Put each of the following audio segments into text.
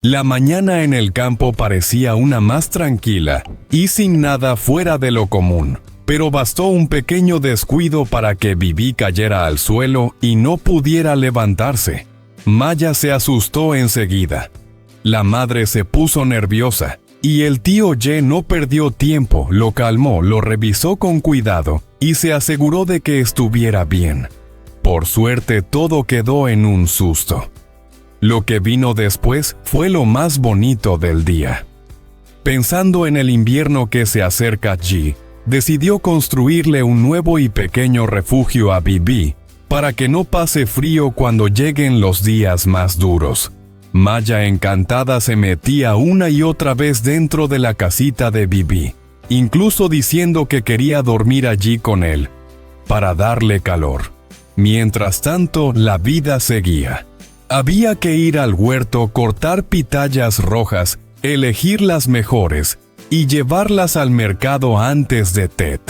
La mañana en el campo parecía una más tranquila y sin nada fuera de lo común, pero bastó un pequeño descuido para que Bibi cayera al suelo y no pudiera levantarse. Maya se asustó enseguida. La madre se puso nerviosa y el tío Ye no perdió tiempo, lo calmó, lo revisó con cuidado y se aseguró de que estuviera bien. Por suerte todo quedó en un susto. Lo que vino después fue lo más bonito del día. Pensando en el invierno que se acerca, Ji decidió construirle un nuevo y pequeño refugio a Bibi para que no pase frío cuando lleguen los días más duros. Maya encantada se metía una y otra vez dentro de la casita de Bibi, incluso diciendo que quería dormir allí con él, para darle calor. Mientras tanto, la vida seguía. Había que ir al huerto, cortar pitayas rojas, elegir las mejores y llevarlas al mercado antes de Tet.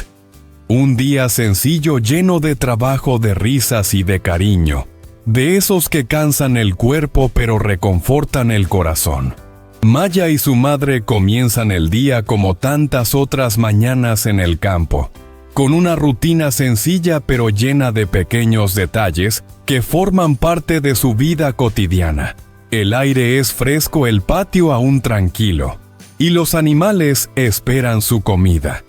Un día sencillo lleno de trabajo, de risas y de cariño, de esos que cansan el cuerpo pero reconfortan el corazón. Maya y su madre comienzan el día como tantas otras mañanas en el campo, con una rutina sencilla pero llena de pequeños detalles que forman parte de su vida cotidiana. El aire es fresco, el patio aún tranquilo, y los animales esperan su comida.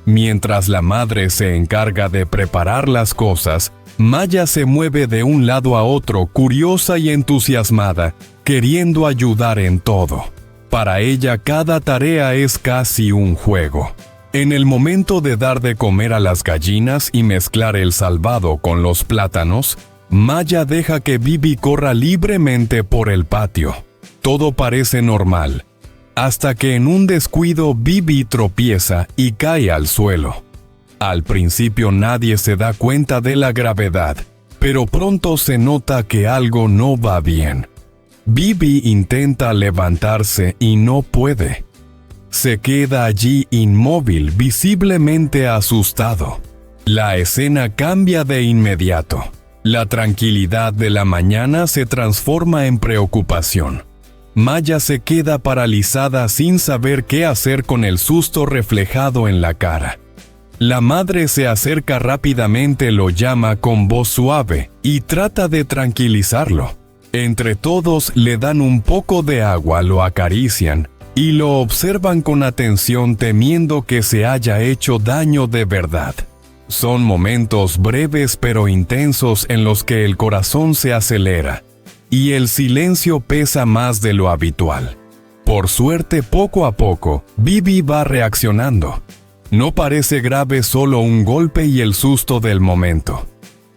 Mientras la madre se encarga de preparar las cosas, Maya se mueve de un lado a otro, curiosa y entusiasmada, queriendo ayudar en todo. Para ella, cada tarea es casi un juego. En el momento de dar de comer a las gallinas y mezclar el salvado con los plátanos, Maya deja que Bibi corra libremente por el patio. Todo parece normal, hasta que en un descuido Bibi tropieza y cae al suelo. Al principio nadie se da cuenta de la gravedad, pero pronto se nota que algo no va bien. Bibi intenta levantarse y no puede. Se queda allí inmóvil, visiblemente asustado. La escena cambia de inmediato. La tranquilidad de la mañana se transforma en preocupación. Maya se queda paralizada sin saber qué hacer con el susto reflejado en la cara. La madre se acerca rápidamente, lo llama con voz suave y trata de tranquilizarlo. Entre todos le dan un poco de agua, lo acarician y lo observan con atención, temiendo que se haya hecho daño de verdad. Son momentos breves pero intensos en los que el corazón se acelera y el silencio pesa más de lo habitual. Por suerte, poco a poco, Bibi va reaccionando. No parece grave, solo un golpe y el susto del momento.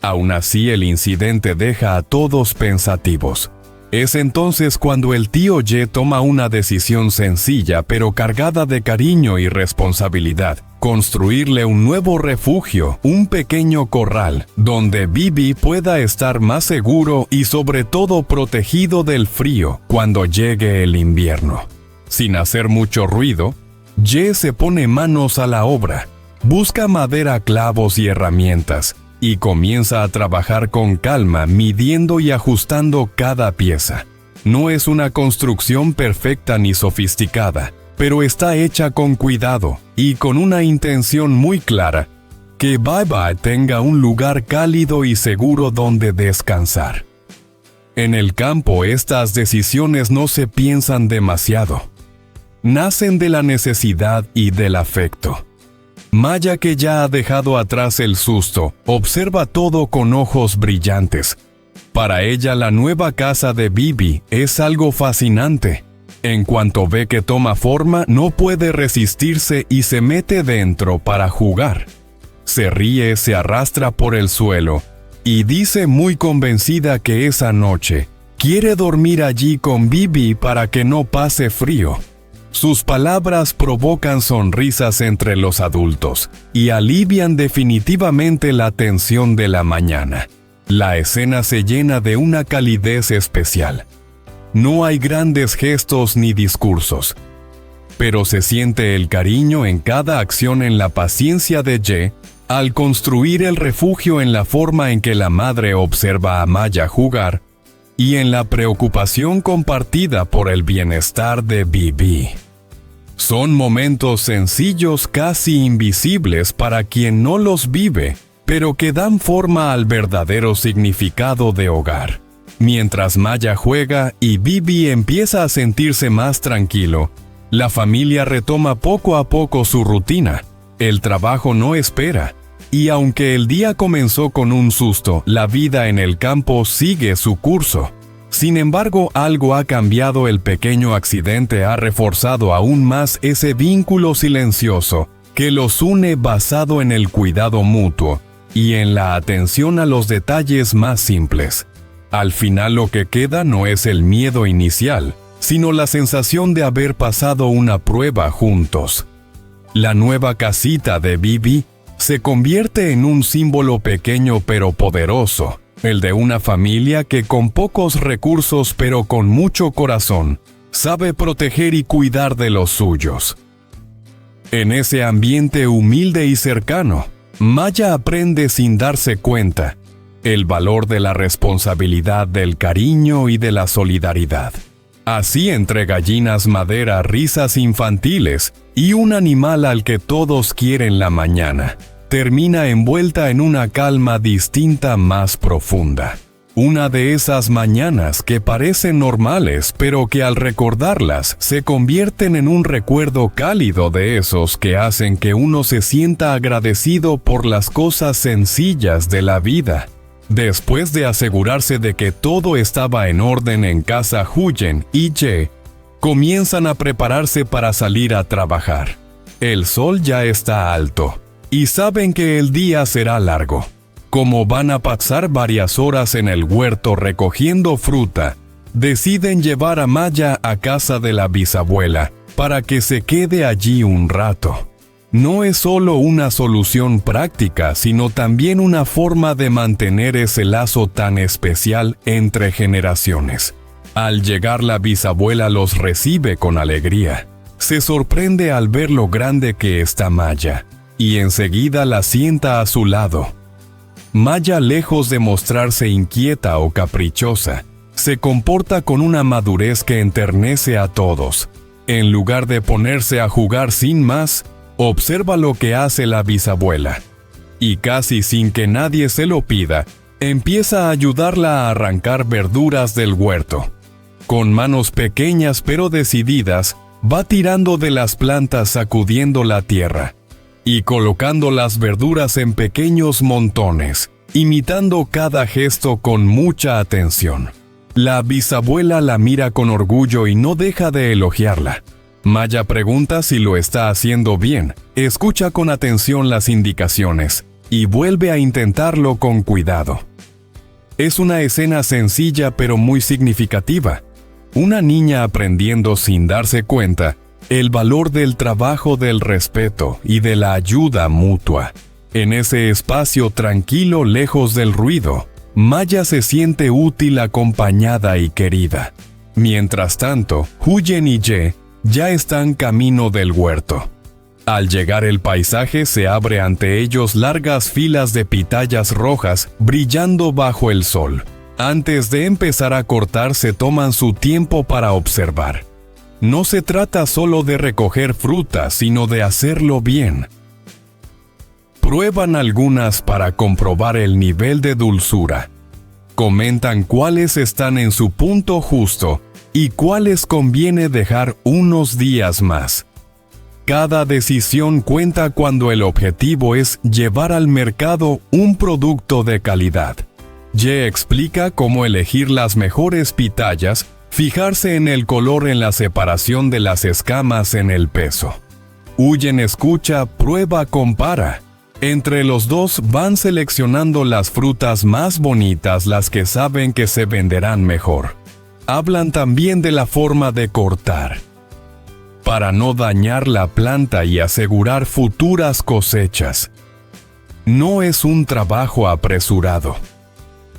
Aún así, el incidente deja a todos pensativos. Es entonces cuando el tío Ye toma una decisión sencilla pero cargada de cariño y responsabilidad: construirle un nuevo refugio, un pequeño corral, donde Bibi pueda estar más seguro y sobre todo protegido del frío cuando llegue el invierno. Sin hacer mucho ruido, Ye se pone manos a la obra, busca madera, clavos y herramientas, y comienza a trabajar con calma, midiendo y ajustando cada pieza. No es una construcción perfecta ni sofisticada, pero está hecha con cuidado y con una intención muy clara: que Bibi tenga un lugar cálido y seguro donde descansar. En el campo, estas decisiones no se piensan demasiado. Nacen de la necesidad y del afecto. Maya, que ya ha dejado atrás el susto, observa todo con ojos brillantes. Para ella, la nueva casa de Bibi es algo fascinante. En cuanto ve que toma forma, no puede resistirse y se mete dentro para jugar. Se ríe, se arrastra por el suelo y dice muy convencida que esa noche quiere dormir allí con Bibi para que no pase frío. Sus palabras provocan sonrisas entre los adultos y alivian definitivamente la tensión de la mañana. La escena se llena de una calidez especial. No hay grandes gestos ni discursos, pero se siente el cariño en cada acción, en la paciencia de Ye al construir el refugio, en la forma en que la madre observa a Maya jugar y en la preocupación compartida por el bienestar de Bibi. Son momentos sencillos, casi invisibles para quien no los vive, pero que dan forma al verdadero significado de hogar. Mientras Maya juega y Bibi empieza a sentirse más tranquilo, la familia retoma poco a poco su rutina. El trabajo no espera, y aunque el día comenzó con un susto, la vida en el campo sigue su curso. Sin embargo, algo ha cambiado. El pequeño accidente ha reforzado aún más ese vínculo silencioso que los une, basado en el cuidado mutuo y en la atención a los detalles más simples. Al final, lo que queda no es el miedo inicial, sino la sensación de haber pasado una prueba juntos. La nueva casita de Bibi se convierte en un símbolo pequeño pero poderoso, el de una familia que con pocos recursos pero con mucho corazón, sabe proteger y cuidar de los suyos. En ese ambiente humilde y cercano, Maya aprende sin darse cuenta el valor de la responsabilidad, del cariño y de la solidaridad. Así, entre gallinas, madera, risas infantiles y un animal al que todos quieren, la mañana termina envuelta en una calma distinta, más profunda. Una de esas mañanas que parecen normales, pero que al recordarlas se convierten en un recuerdo cálido, de esos que hacen que uno se sienta agradecido por las cosas sencillas de la vida. Después de asegurarse de que todo estaba en orden en casa, Huyen y Ye comienzan a prepararse para salir a trabajar. El sol ya está alto y saben que el día será largo. Como van a pasar varias horas en el huerto recogiendo fruta, deciden llevar a Maya a casa de la bisabuela para que se quede allí un rato. No es solo una solución práctica, sino también una forma de mantener ese lazo tan especial entre generaciones. Al llegar, la bisabuela los recibe con alegría. Se sorprende al ver lo grande que está Maya, y enseguida la sienta a su lado. Maya, lejos de mostrarse inquieta o caprichosa, se comporta con una madurez que enternece a todos. En lugar de ponerse a jugar sin más, observa lo que hace la bisabuela, y casi sin que nadie se lo pida, empieza a ayudarla a arrancar verduras del huerto. Con manos pequeñas pero decididas, va tirando de las plantas, sacudiendo la tierra y colocando las verduras en pequeños montones, imitando cada gesto con mucha atención. La bisabuela la mira con orgullo y no deja de elogiarla. Maya pregunta si lo está haciendo bien, escucha con atención las indicaciones y vuelve a intentarlo con cuidado. Es una escena sencilla pero muy significativa. Una niña aprendiendo sin darse cuenta el valor del trabajo, del respeto y de la ayuda mutua. En ese espacio tranquilo, lejos del ruido, Maya se siente útil, acompañada y querida. Mientras tanto, Huyen y Ye ya están camino del huerto. Al llegar, el paisaje se abre ante ellos, largas filas de pitayas rojas brillando bajo el sol. Antes de empezar a cortar, se toman su tiempo para observar. No se trata solo de recoger frutas, sino de hacerlo bien. Prueban algunas para comprobar el nivel de dulzura. Comentan cuáles están en su punto justo y cuáles conviene dejar unos días más. Cada decisión cuenta cuando el objetivo es llevar al mercado un producto de calidad. Ye explica cómo elegir las mejores pitayas, fijarse en el color, en la separación de las escamas, en el peso. Huyen escucha, prueba, compara. Entre los dos van seleccionando las frutas más bonitas, las que saben que se venderán mejor. Hablan también de la forma de cortar, para no dañar la planta y asegurar futuras cosechas. No es un trabajo apresurado.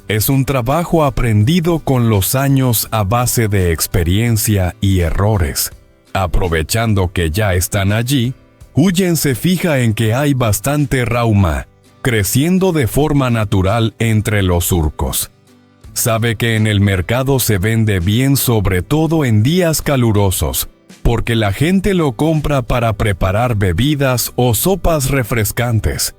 Es un trabajo aprendido con los años a base de experiencia y errores. Aprovechando que ya están allí, Huyen se fija en que hay bastante rauma, creciendo de forma natural entre los surcos. Sabe que en el mercado se vende bien, sobre todo en días calurosos, porque la gente lo compra para preparar bebidas o sopas refrescantes.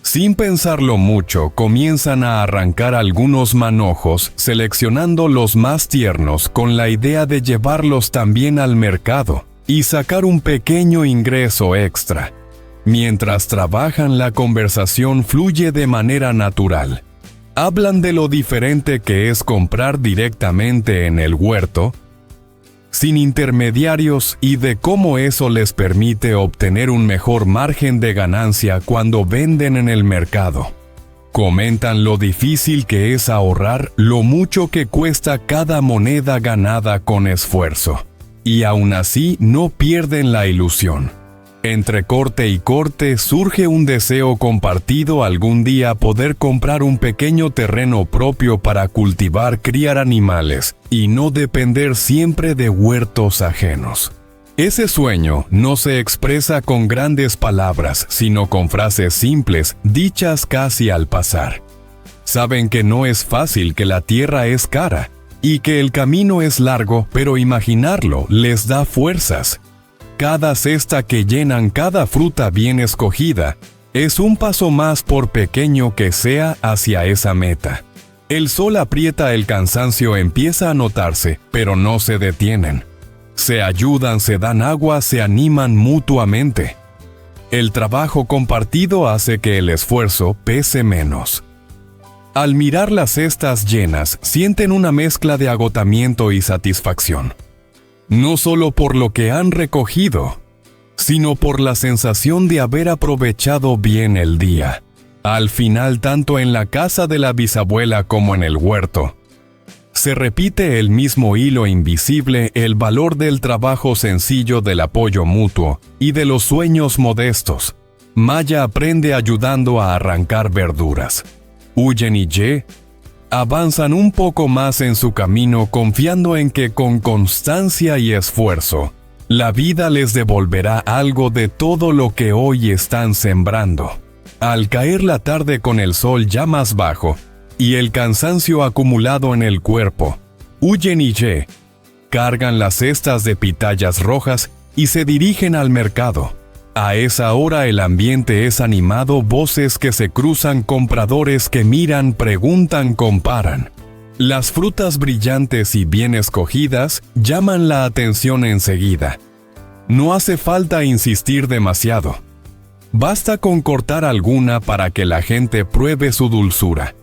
Sin pensarlo mucho, comienzan a arrancar algunos manojos, seleccionando los más tiernos con la idea de llevarlos también al mercado y sacar un pequeño ingreso extra. Mientras trabajan, la conversación fluye de manera natural. Hablan de lo diferente que es comprar directamente en el huerto, sin intermediarios, y de cómo eso les permite obtener un mejor margen de ganancia cuando venden en el mercado. Comentan lo difícil que es ahorrar, lo mucho que cuesta cada moneda ganada con esfuerzo. Y aún así no pierden la ilusión. Entre corte y corte surge un deseo compartido: algún día poder comprar un pequeño terreno propio para cultivar, criar animales y no depender siempre de huertos ajenos. Ese sueño no se expresa con grandes palabras, sino con frases simples, dichas casi al pasar. Saben que no es fácil, que la tierra es cara y que el camino es largo, pero imaginarlo les da fuerzas. Cada cesta que llenan, cada fruta bien escogida, es un paso más, por pequeño que sea, hacia esa meta. El sol aprieta, el cansancio empieza a notarse, pero no se detienen. Se ayudan, se dan agua, se animan mutuamente. El trabajo compartido hace que el esfuerzo pese menos. Al mirar las cestas llenas, sienten una mezcla de agotamiento y satisfacción. No solo por lo que han recogido, sino por la sensación de haber aprovechado bien el día. Al final, tanto en la casa de la bisabuela como en el huerto, se repite el mismo hilo invisible: el valor del trabajo sencillo, del apoyo mutuo y de los sueños modestos. Maya aprende ayudando a arrancar verduras. Huyen y Ye avanzan un poco más en su camino, confiando en que con constancia y esfuerzo, la vida les devolverá algo de todo lo que hoy están sembrando. Al caer la tarde, con el sol ya más bajo y el cansancio acumulado en el cuerpo, Huyen y Ye cargan las cestas de pitayas rojas y se dirigen al mercado. A esa hora el ambiente es animado, voces que se cruzan, compradores que miran, preguntan, comparan. Las frutas brillantes y bien escogidas llaman la atención enseguida. No hace falta insistir demasiado. Basta con cortar alguna para que la gente pruebe su dulzura.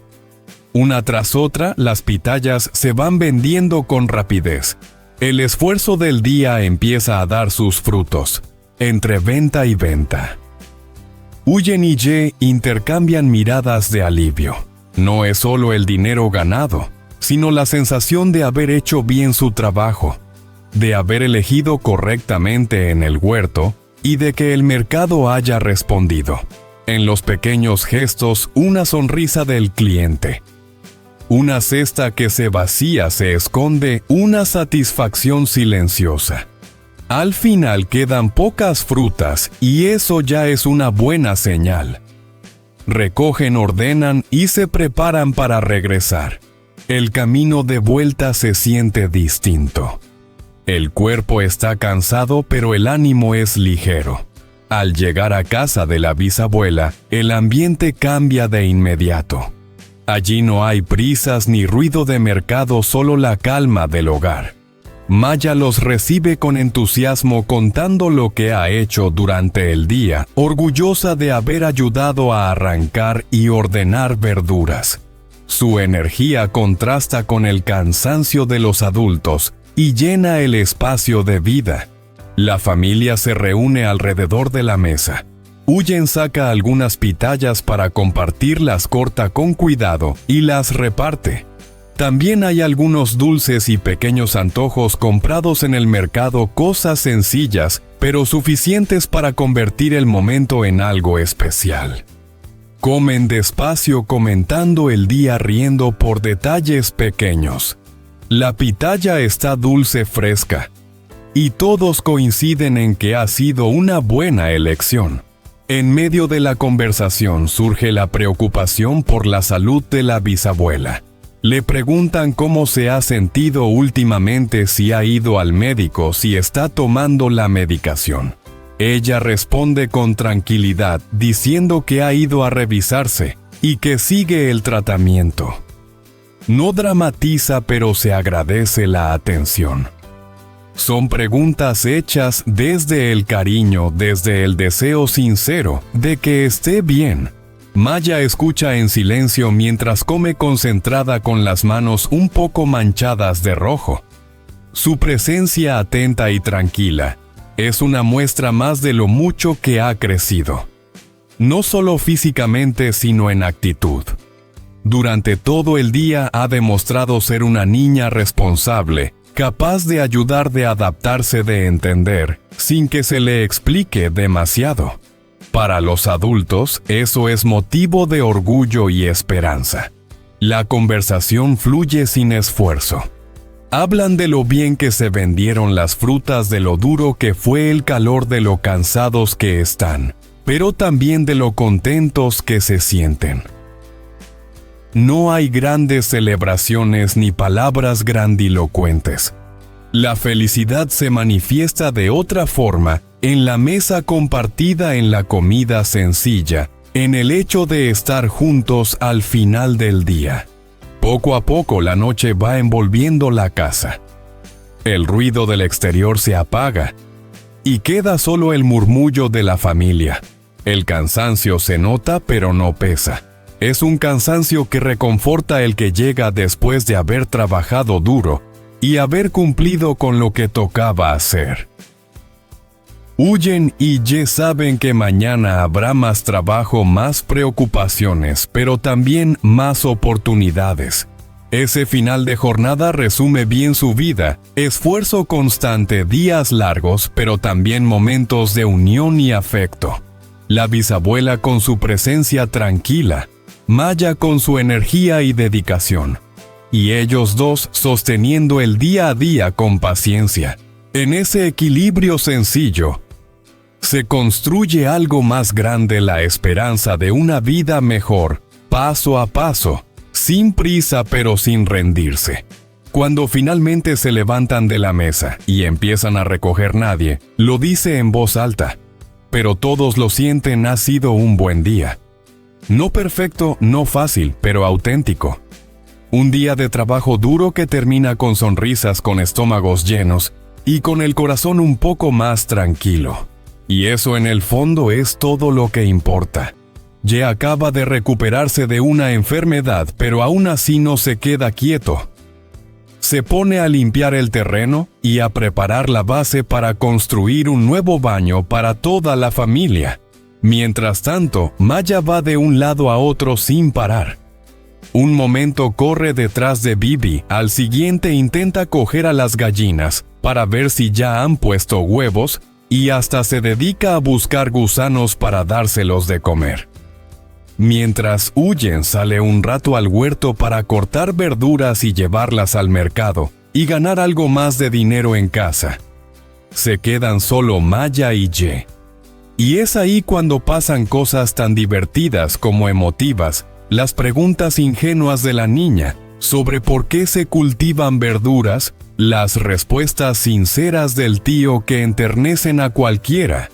Una tras otra, las pitayas se van vendiendo con rapidez. El esfuerzo del día empieza a dar sus frutos. Entre venta y venta, Huyen y Ye intercambian miradas de alivio. No es solo el dinero ganado, sino la sensación de haber hecho bien su trabajo, de haber elegido correctamente en el huerto y de que el mercado haya respondido. En los pequeños gestos, una sonrisa del cliente, una cesta que se vacía, se esconde una satisfacción silenciosa. Al final quedan pocas frutas y eso ya es una buena señal. Recogen, ordenan y se preparan para regresar. El camino de vuelta se siente distinto. El cuerpo está cansado, pero el ánimo es ligero. Al llegar a casa de la bisabuela, el ambiente cambia de inmediato. Allí no hay prisas ni ruido de mercado, solo la calma del hogar. Maya los recibe con entusiasmo, contando lo que ha hecho durante el día, orgullosa de haber ayudado a arrancar y ordenar verduras. Su energía contrasta con el cansancio de los adultos y llena el espacio de vida. La familia se reúne alrededor de la mesa. Huyen saca algunas pitayas para compartir, las corta con cuidado y las reparte. También hay algunos dulces y pequeños antojos comprados en el mercado, cosas sencillas, pero suficientes para convertir el momento en algo especial. Comen despacio, comentando el día, riendo por detalles pequeños. La pitaya está dulce, fresca, y todos coinciden en que ha sido una buena elección. En medio de la conversación surge la preocupación por la salud de la bisabuela. Le preguntan cómo se ha sentido últimamente, si ha ido al médico, si está tomando la medicación. Ella responde con tranquilidad, diciendo que ha ido a revisarse y que sigue el tratamiento. No dramatiza, pero se agradece la atención. Son preguntas hechas desde el cariño, desde el deseo sincero de que esté bien. Maya escucha en silencio mientras come, concentrada, con las manos un poco manchadas de rojo. Su presencia atenta y tranquila es una muestra más de lo mucho que ha crecido. No solo físicamente, sino en actitud. Durante todo el día ha demostrado ser una niña responsable, capaz de ayudar, de adaptarse, de entender, sin que se le explique demasiado. Para los adultos, eso es motivo de orgullo y esperanza. La conversación fluye sin esfuerzo. Hablan de lo bien que se vendieron las frutas, de lo duro que fue el calor, de lo cansados que están, pero también de lo contentos que se sienten. No hay grandes celebraciones ni palabras grandilocuentes. La felicidad se manifiesta de otra forma, en la mesa compartida, en la comida sencilla, en el hecho de estar juntos al final del día. Poco a poco la noche va envolviendo la casa. El ruido del exterior se apaga y queda solo el murmullo de la familia. El cansancio se nota, pero no pesa. Es un cansancio que reconforta, el que llega después de haber trabajado duro y haber cumplido con lo que tocaba hacer. Huyen y ya saben que mañana habrá más trabajo, más preocupaciones, pero también más oportunidades. Ese final de jornada resume bien su vida: esfuerzo constante, días largos, pero también momentos de unión y afecto. La bisabuela con su presencia tranquila, Maya con su energía y dedicación, y ellos dos sosteniendo el día a día con paciencia. En ese equilibrio sencillo se construye algo más grande: la esperanza de una vida mejor, paso a paso, sin prisa pero sin rendirse. Cuando finalmente se levantan de la mesa y empiezan a recoger, nadie lo dice en voz alta, pero todos lo sienten. Ha sido un buen día. No perfecto, no fácil, pero auténtico. Un día de trabajo duro que termina con sonrisas, con estómagos llenos y con el corazón un poco más tranquilo. Y eso en el fondo es todo lo que importa. Ya acaba de recuperarse de una enfermedad, pero aún así no se queda quieto. Se pone a limpiar el terreno y a preparar la base para construir un nuevo baño para toda la familia. Mientras tanto, Maya va de un lado a otro sin parar. Un momento corre detrás de Bibi, al siguiente intenta coger a las gallinas para ver si ya han puesto huevos, y hasta se dedica a buscar gusanos para dárselos de comer. Mientras huyen, sale un rato al huerto para cortar verduras y llevarlas al mercado y ganar algo más de dinero en casa. Se quedan solo Maya y Ye. Y es ahí cuando pasan cosas tan divertidas como emotivas: las preguntas ingenuas de la niña sobre por qué se cultivan verduras, las respuestas sinceras del tío que enternecen a cualquiera,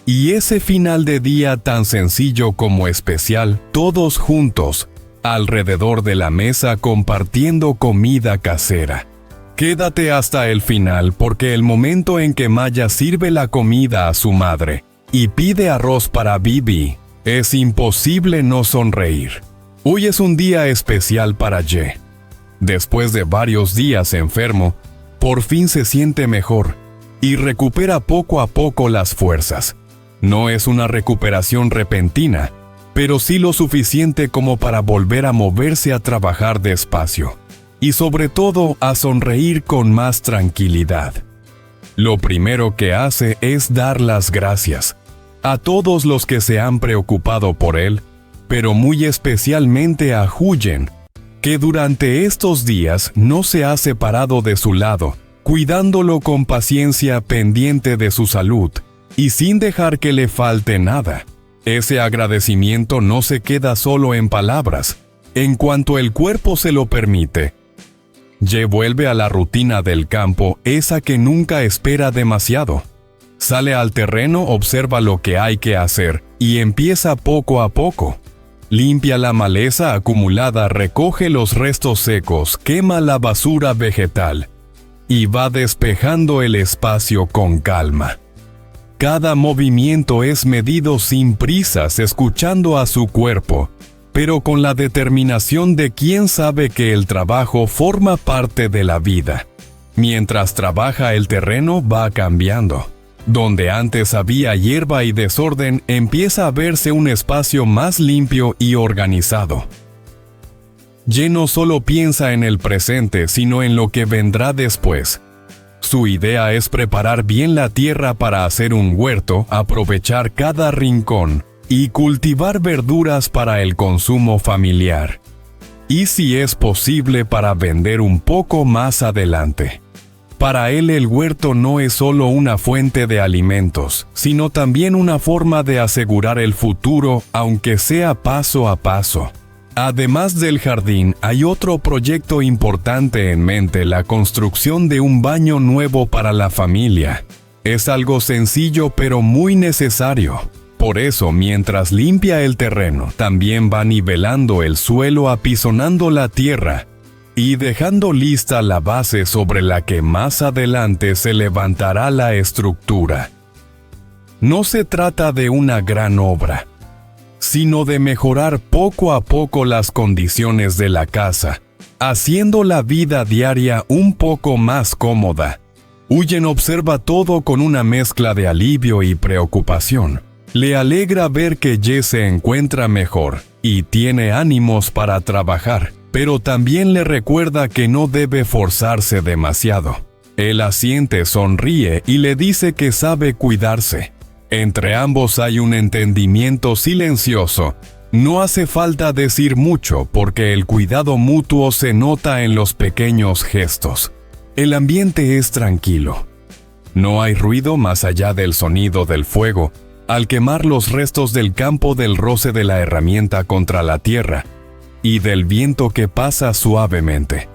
y ese final de día tan sencillo como especial, todos juntos, alrededor de la mesa compartiendo comida casera. Quédate hasta el final, porque el momento en que Maya sirve la comida a su madre y pide arroz para Bibi, es imposible no sonreír. Hoy es un día especial para Ye. Después de varios días enfermo, por fin se siente mejor y recupera poco a poco las fuerzas. No es una recuperación repentina, pero sí lo suficiente como para volver a moverse, a trabajar despacio y sobre todo a sonreír con más tranquilidad. Lo primero que hace es dar las gracias a todos los que se han preocupado por él, pero muy especialmente a Huyen, que durante estos días no se ha separado de su lado, cuidándolo con paciencia, pendiente de su salud y sin dejar que le falte nada. Ese agradecimiento no se queda solo en palabras, en cuanto el cuerpo se lo permite. Ye vuelve a la rutina del campo, esa que nunca espera demasiado. Sale al terreno, observa lo que hay que hacer y empieza poco a poco. Limpia la maleza acumulada, recoge los restos secos, quema la basura vegetal y va despejando el espacio con calma. Cada movimiento es medido sin prisas, escuchando a su cuerpo, pero con la determinación de quien sabe que el trabajo forma parte de la vida. Mientras trabaja, el terreno va cambiando. Donde antes había hierba y desorden, empieza a verse un espacio más limpio y organizado. Ye no solo piensa en el presente, sino en lo que vendrá después. Su idea es preparar bien la tierra para hacer un huerto, aprovechar cada rincón y cultivar verduras para el consumo familiar. Y si es posible, para vender un poco más adelante. Para él, el huerto no es solo una fuente de alimentos, sino también una forma de asegurar el futuro, aunque sea paso a paso. Además del jardín, hay otro proyecto importante en mente: la construcción de un baño nuevo para la familia. Es algo sencillo pero muy necesario. Por eso, mientras limpia el terreno, también va nivelando el suelo, apisonando la tierra y dejando lista la base sobre la que más adelante se levantará la estructura. No se trata de una gran obra, sino de mejorar poco a poco las condiciones de la casa, haciendo la vida diaria un poco más cómoda. Huyen observa todo con una mezcla de alivio y preocupación. Le alegra ver que Ye se encuentra mejor y tiene ánimos para trabajar, pero también le recuerda que no debe forzarse demasiado. Él asiente, sonríe y le dice que sabe cuidarse. Entre ambos hay un entendimiento silencioso. No hace falta decir mucho, porque el cuidado mutuo se nota en los pequeños gestos. El ambiente es tranquilo. No hay ruido más allá del sonido del fuego al quemar los restos del campo, del roce de la herramienta contra la tierra y del viento que pasa suavemente.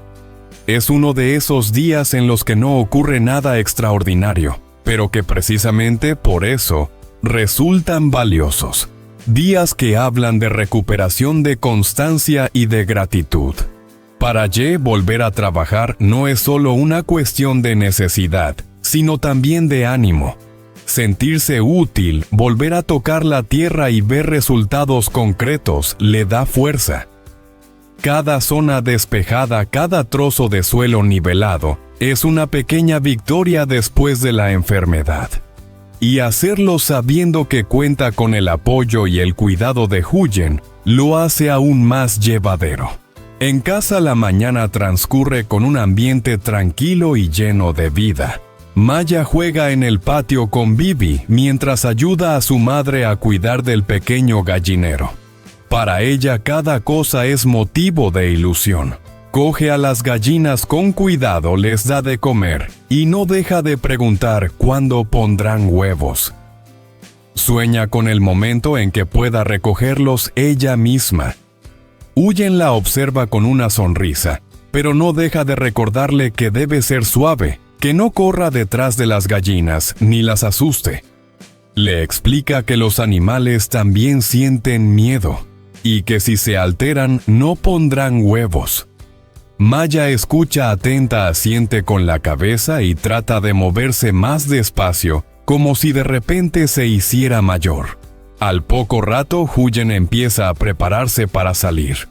Es uno de esos días en los que no ocurre nada extraordinario, pero que precisamente por eso resultan valiosos. Días que hablan de recuperación, de constancia y de gratitud. Para Ye, volver a trabajar no es solo una cuestión de necesidad, sino también de ánimo. Sentirse útil, volver a tocar la tierra y ver resultados concretos le da fuerza. Cada zona despejada, cada trozo de suelo nivelado, es una pequeña victoria después de la enfermedad. Y hacerlo sabiendo que cuenta con el apoyo y el cuidado de Huyen, lo hace aún más llevadero. En casa, la mañana transcurre con un ambiente tranquilo y lleno de vida. Maya juega en el patio con Bibi mientras ayuda a su madre a cuidar del pequeño gallinero. Para ella, cada cosa es motivo de ilusión. Coge a las gallinas con cuidado, les da de comer y no deja de preguntar cuándo pondrán huevos. Sueña con el momento en que pueda recogerlos ella misma. Huyen la observa con una sonrisa, pero no deja de recordarle que debe ser suave, que no corra detrás de las gallinas ni las asuste. Le explica que los animales también sienten miedo y que si se alteran no pondrán huevos. Maya escucha atenta, asiente con la cabeza y trata de moverse más despacio, como si de repente se hiciera mayor. Al poco rato, Huyen empieza a prepararse para salir.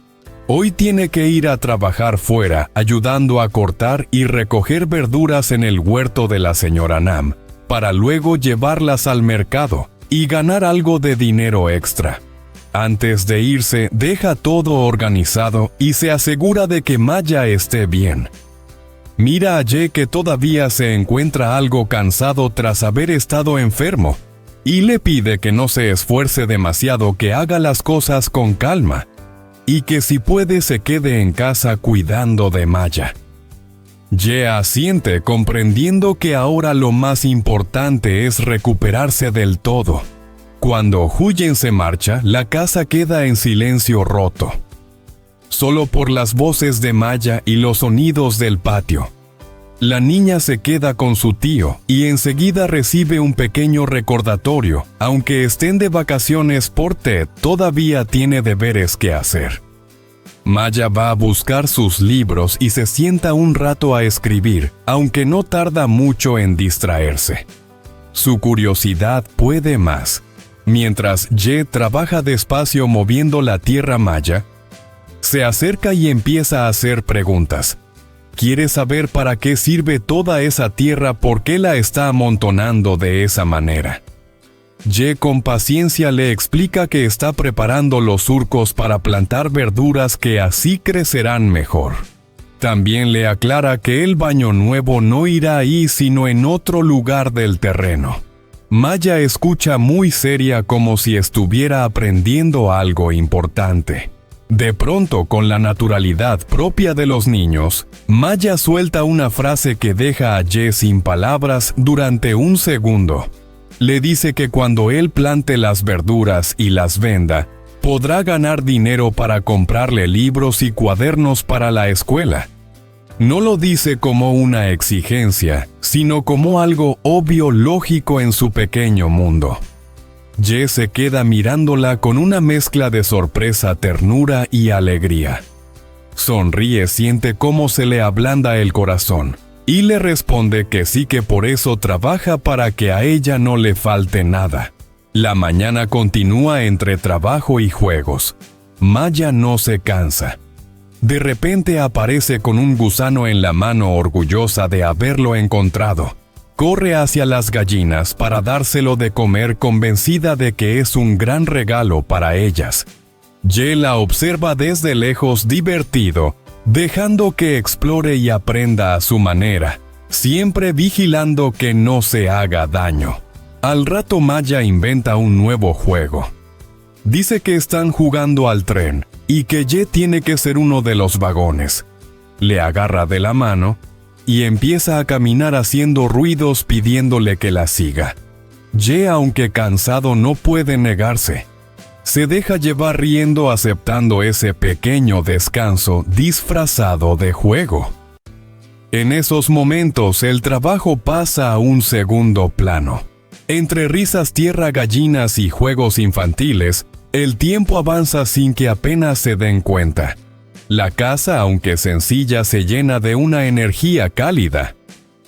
Hoy tiene que ir a trabajar fuera, ayudando a cortar y recoger verduras en el huerto de la señora Nam, para luego llevarlas al mercado y ganar algo de dinero extra. Antes de irse, deja todo organizado y se asegura de que Maya esté bien. Mira a Ye, que todavía se encuentra algo cansado tras haber estado enfermo, y le pide que no se esfuerce demasiado, que haga las cosas con calma, y que si puede se quede en casa cuidando de Maya. Ye asiente, comprendiendo que ahora lo más importante es recuperarse del todo. Cuando Huyen se marcha, la casa queda en silencio roto. solo por las voces de Maya y los sonidos del patio. La niña se queda con su tío y enseguida recibe un pequeño recordatorio. Aunque estén de vacaciones por Ted, todavía tiene deberes que hacer. Maya va a buscar sus libros y se sienta un rato a escribir, aunque no tarda mucho en distraerse. Su curiosidad puede más. Mientras Ye trabaja despacio moviendo la tierra maya, se acerca y empieza a hacer preguntas. Quiere saber para qué sirve toda esa tierra, por qué la está amontonando de esa manera. Ye con paciencia le explica que está preparando los surcos para plantar verduras que así crecerán mejor. También le aclara que el baño nuevo no irá ahí sino en otro lugar del terreno. Maya escucha muy seria como si estuviera aprendiendo algo importante. De pronto, con la naturalidad propia de los niños, Maya suelta una frase que deja a Ye sin palabras durante un segundo. Le dice que cuando él plante las verduras y las venda, podrá ganar dinero para comprarle libros y cuadernos para la escuela. No lo dice como una exigencia, sino como algo obvio, lógico en su pequeño mundo. Ye se queda mirándola con una mezcla de sorpresa, ternura y alegría. Sonríe, siente cómo se le ablanda el corazón, y le responde que sí, que por eso trabaja para que a ella no le falte nada. La mañana continúa entre trabajo y juegos. Maya no se cansa. De repente aparece con un gusano en la mano, orgullosa de haberlo encontrado. Corre hacia las gallinas para dárselo de comer, convencida de que es un gran regalo para ellas. Ye la observa desde lejos, divertido, dejando que explore y aprenda a su manera, siempre vigilando que no se haga daño. Al rato Maya inventa un nuevo juego. Dice que están jugando al tren y que Ye tiene que ser uno de los vagones. Le agarra de la mano y empieza a caminar haciendo ruidos pidiéndole que la siga. Ye, aunque cansado, no puede negarse. Se deja llevar riendo, aceptando ese pequeño descanso disfrazado de juego. En esos momentos el trabajo pasa a un segundo plano. Entre risas, tierra, gallinas y juegos infantiles, el tiempo avanza sin que apenas se den cuenta. La casa, aunque sencilla, se llena de una energía cálida.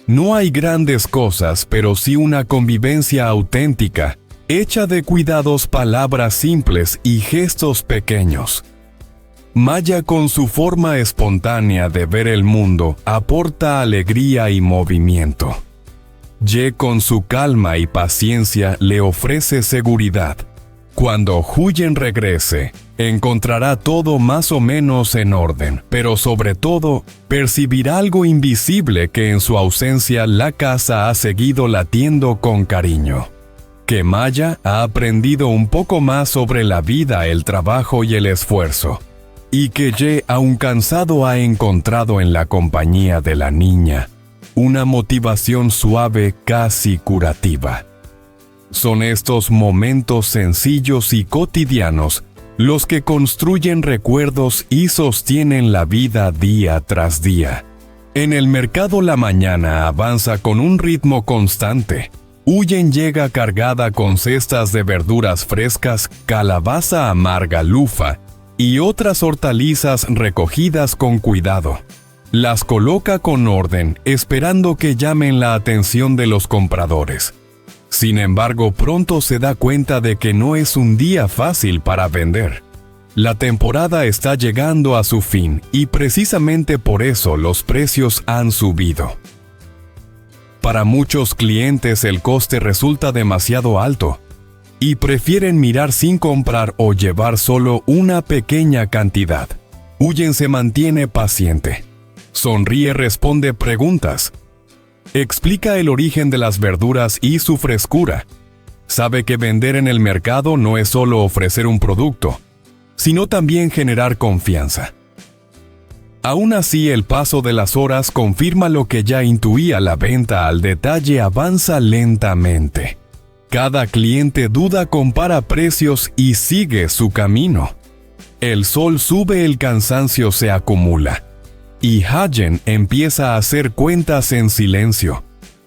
No hay grandes cosas, pero sí una convivencia auténtica, hecha de cuidados, palabras simples y gestos pequeños. Maya, con su forma espontánea de ver el mundo, aporta alegría y movimiento. Ye, con su calma y paciencia, le ofrece seguridad. Cuando Huyen regrese, encontrará todo más o menos en orden, pero sobre todo, percibirá algo invisible que en su ausencia la casa ha seguido latiendo con cariño. Que Maya ha aprendido un poco más sobre la vida, el trabajo y el esfuerzo. Y que Ye, aun cansado, ha encontrado en la compañía de la niña una motivación suave, casi curativa. Son estos momentos sencillos y cotidianos los que construyen recuerdos y sostienen la vida día tras día. En el mercado la mañana avanza con un ritmo constante. Huyen llega cargada con cestas de verduras frescas, calabaza amarga, lufa y otras hortalizas recogidas con cuidado. Las coloca con orden, esperando que llamen la atención de los compradores. Sin embargo, pronto se da cuenta de que no es un día fácil para vender. La temporada está llegando a su fin y precisamente por eso los precios han subido. Para muchos clientes el coste resulta demasiado alto y prefieren mirar sin comprar o llevar solo una pequeña cantidad. Huyen se mantiene paciente. Sonríe, responde preguntas. Explica el origen de las verduras y su frescura. Sabe que vender en el mercado no es solo ofrecer un producto, sino también generar confianza. Aún así, el paso de las horas confirma lo que ya intuía: la venta al detalle avanza lentamente. Cada cliente duda, compara precios y sigue su camino. El sol sube, el cansancio se acumula. Y Hajen empieza a hacer cuentas en silencio.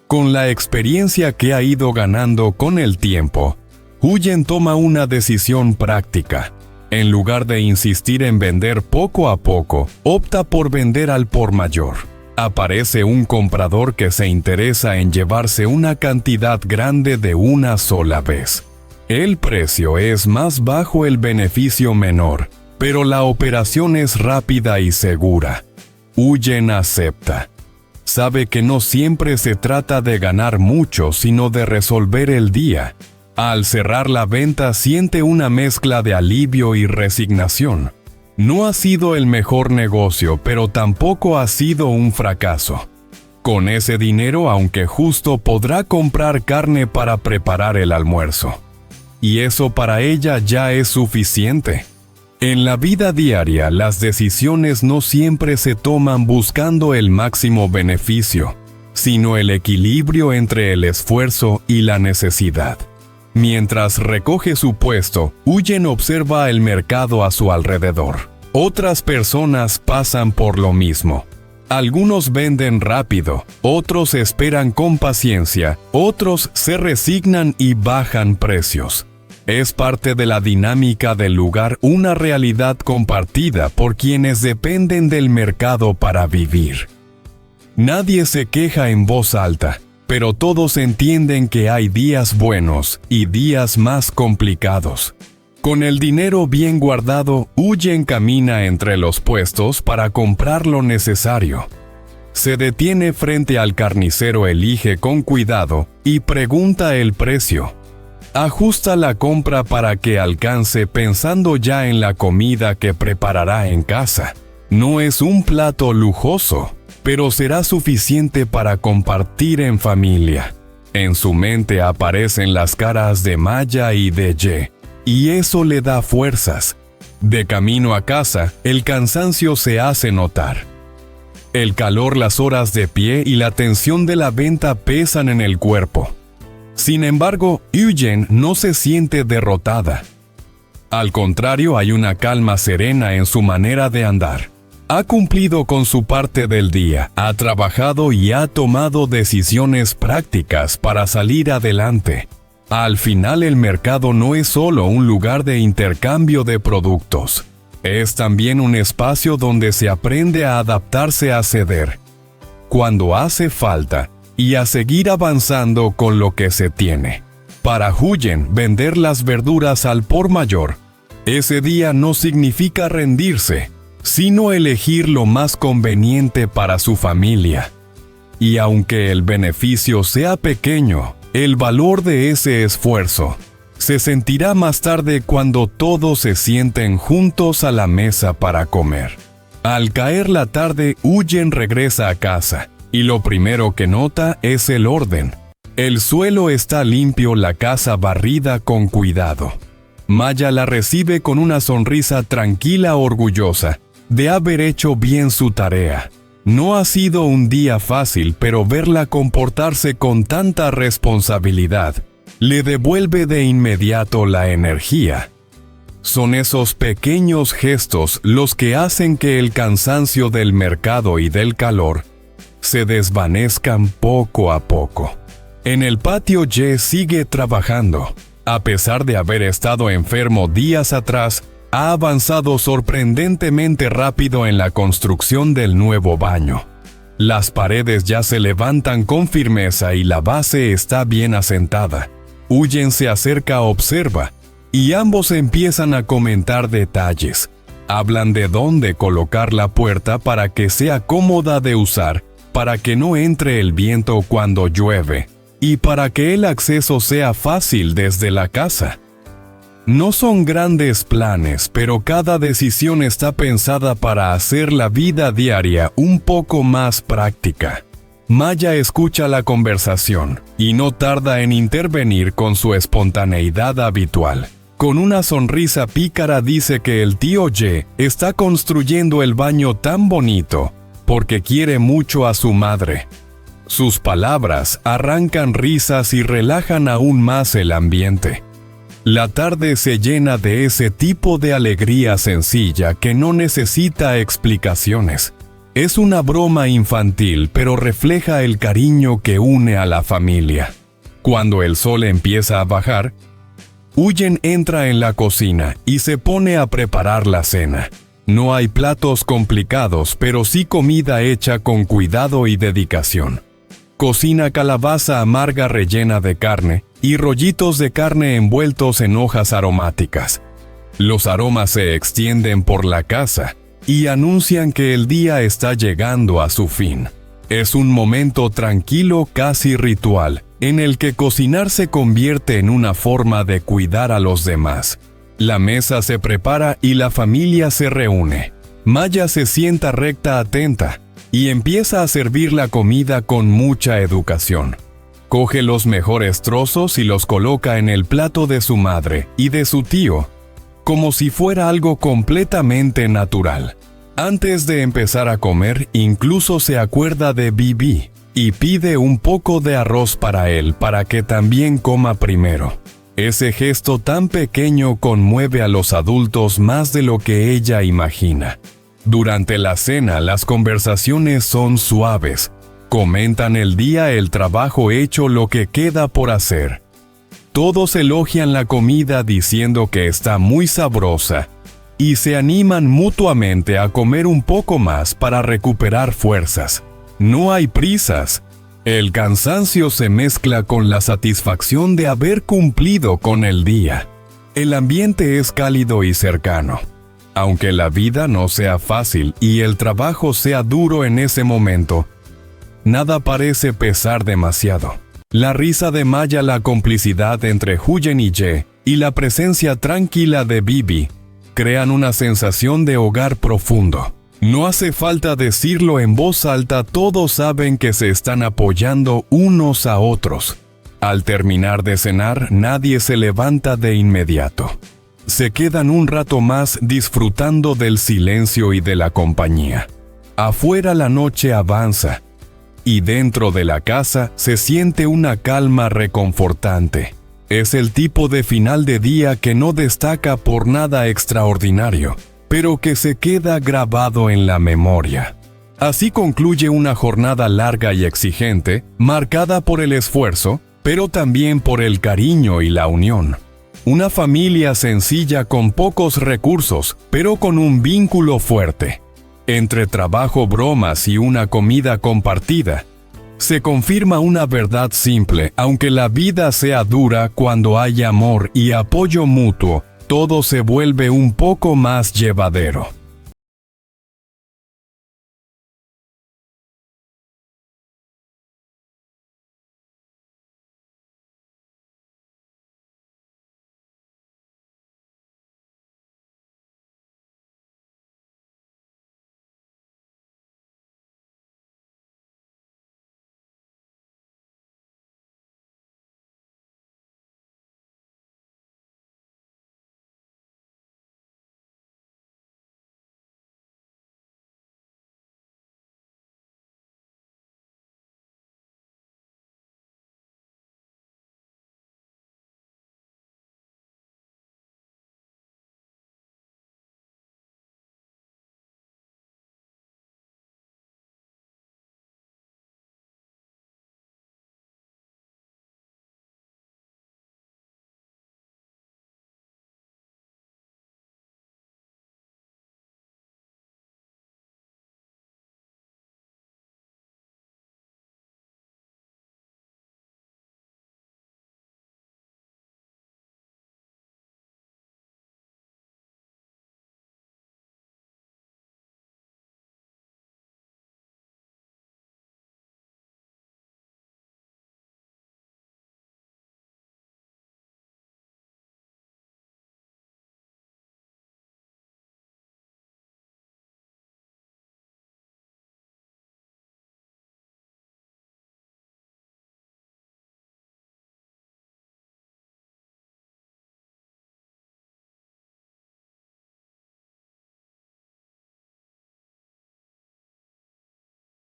Con la experiencia que ha ido ganando con el tiempo, Huyen toma una decisión práctica. En lugar de insistir en vender poco a poco, opta por vender al por mayor. Aparece un comprador que se interesa en llevarse una cantidad grande de una sola vez. El precio es más bajo, el beneficio menor, pero la operación es rápida y segura. Huyen acepta. Sabe que no siempre se trata de ganar mucho, sino de resolver el día. Al cerrar la venta siente una mezcla de alivio y resignación. No ha sido el mejor negocio, pero tampoco ha sido un fracaso. Con ese dinero, aunque justo, podrá comprar carne para preparar el almuerzo. Y eso para ella ya es suficiente. En la vida diaria, las decisiones no siempre se toman buscando el máximo beneficio, sino el equilibrio entre el esfuerzo y la necesidad. Mientras recoge su puesto, Huyen observa el mercado a su alrededor. Otras personas pasan por lo mismo. Algunos venden rápido, otros esperan con paciencia, otros se resignan y bajan precios. Es parte de la dinámica del lugar, una realidad compartida por quienes dependen del mercado para vivir. Nadie se queja en voz alta, pero todos entienden que hay días buenos y días más complicados. Con el dinero bien guardado, Huyen camina entre los puestos para comprar lo necesario. Se detiene frente al carnicero, elige con cuidado y pregunta el precio. Ajusta la compra para que alcance, pensando ya en la comida que preparará en casa. No es un plato lujoso, pero será suficiente para compartir en familia. En su mente aparecen las caras de Maya y de Ye, y eso le da fuerzas. De camino a casa, el cansancio se hace notar. El calor, las horas de pie y la tensión de la venta pesan en el cuerpo. Sin embargo, Huyen no se siente derrotada. Al contrario, hay una calma serena en su manera de andar. Ha cumplido con su parte del día, ha trabajado y ha tomado decisiones prácticas para salir adelante. Al final, el mercado no es solo un lugar de intercambio de productos. Es también un espacio donde se aprende a adaptarse, a ceder cuando hace falta y a seguir avanzando con lo que se tiene. Para Huyen, vender las verduras al por mayor ese día no significa rendirse, sino elegir lo más conveniente para su familia. Y aunque el beneficio sea pequeño, el valor de ese esfuerzo se sentirá más tarde cuando todos se sienten juntos a la mesa para comer. Al caer la tarde, Huyen regresa a casa, y lo primero que nota es el orden. El suelo está limpio, la casa barrida con cuidado. Maya la recibe con una sonrisa tranquila, orgullosa de haber hecho bien su tarea. No ha sido un día fácil, pero verla comportarse con tanta responsabilidad le devuelve de inmediato la energía. Son esos pequeños gestos los que hacen que el cansancio del mercado y del calor se desvanezcan poco a poco. En el patio, Ye sigue trabajando. A pesar de haber estado enfermo días atrás, ha avanzado sorprendentemente rápido en la construcción del nuevo baño. Las paredes ya se levantan con firmeza y la base está bien asentada. Huyen se acerca, observa, y ambos empiezan a comentar detalles. Hablan de dónde colocar la puerta para que sea cómoda de usar, para que no entre el viento cuando llueve, y para que el acceso sea fácil desde la casa. No son grandes planes, pero cada decisión está pensada para hacer la vida diaria un poco más práctica. Maya escucha la conversación y no tarda en intervenir con su espontaneidad habitual. Con una sonrisa pícara dice que el tío Ye está construyendo el baño tan bonito porque quiere mucho a su madre. Sus palabras arrancan risas y relajan aún más el ambiente. La tarde se llena de ese tipo de alegría sencilla que no necesita explicaciones. Es una broma infantil, pero refleja el cariño que une a la familia. Cuando el sol empieza a bajar, Huyen entra en la cocina y se pone a preparar la cena. No hay platos complicados, pero sí comida hecha con cuidado y dedicación. Cocina calabaza amarga rellena de carne y rollitos de carne envueltos en hojas aromáticas. Los aromas se extienden por la casa y anuncian que el día está llegando a su fin. Es un momento tranquilo, casi ritual, en el que cocinar se convierte en una forma de cuidar a los demás. La mesa se prepara y la familia se reúne. Maya se sienta recta atenta y empieza a servir la comida con mucha educación. Coge los mejores trozos y los coloca en el plato de su madre y de su tío, como si fuera algo completamente natural. Antes de empezar a comer, incluso se acuerda de Bibi y pide un poco de arroz para él para que también coma primero. Ese gesto tan pequeño conmueve a los adultos más de lo que ella imagina. Durante la cena, las conversaciones son suaves. Comentan el día, el trabajo hecho, lo que queda por hacer. Todos elogian la comida diciendo que está muy sabrosa y se animan mutuamente a comer un poco más para recuperar fuerzas. No hay prisas. El cansancio se mezcla con la satisfacción de haber cumplido con el día. El ambiente es cálido y cercano. Aunque la vida no sea fácil y el trabajo sea duro en ese momento, nada parece pesar demasiado. La risa de Maya, la complicidad entre Huyen y Ye, y la presencia tranquila de Bibi, crean una sensación de hogar profundo. No hace falta decirlo en voz alta, todos saben que se están apoyando unos a otros. Al terminar de cenar, nadie se levanta de inmediato. Se quedan un rato más disfrutando del silencio y de la compañía. Afuera la noche avanza, y dentro de la casa se siente una calma reconfortante. Es el tipo de final de día que no destaca por nada extraordinario, pero que se queda grabado en la memoria. Así concluye una jornada larga y exigente, marcada por el esfuerzo, pero también por el cariño y la unión. Una familia sencilla con pocos recursos, pero con un vínculo fuerte. Entre trabajo, bromas y una comida compartida, se confirma una verdad simple: aunque la vida sea dura, cuando hay amor y apoyo mutuo, todo se vuelve un poco más llevadero.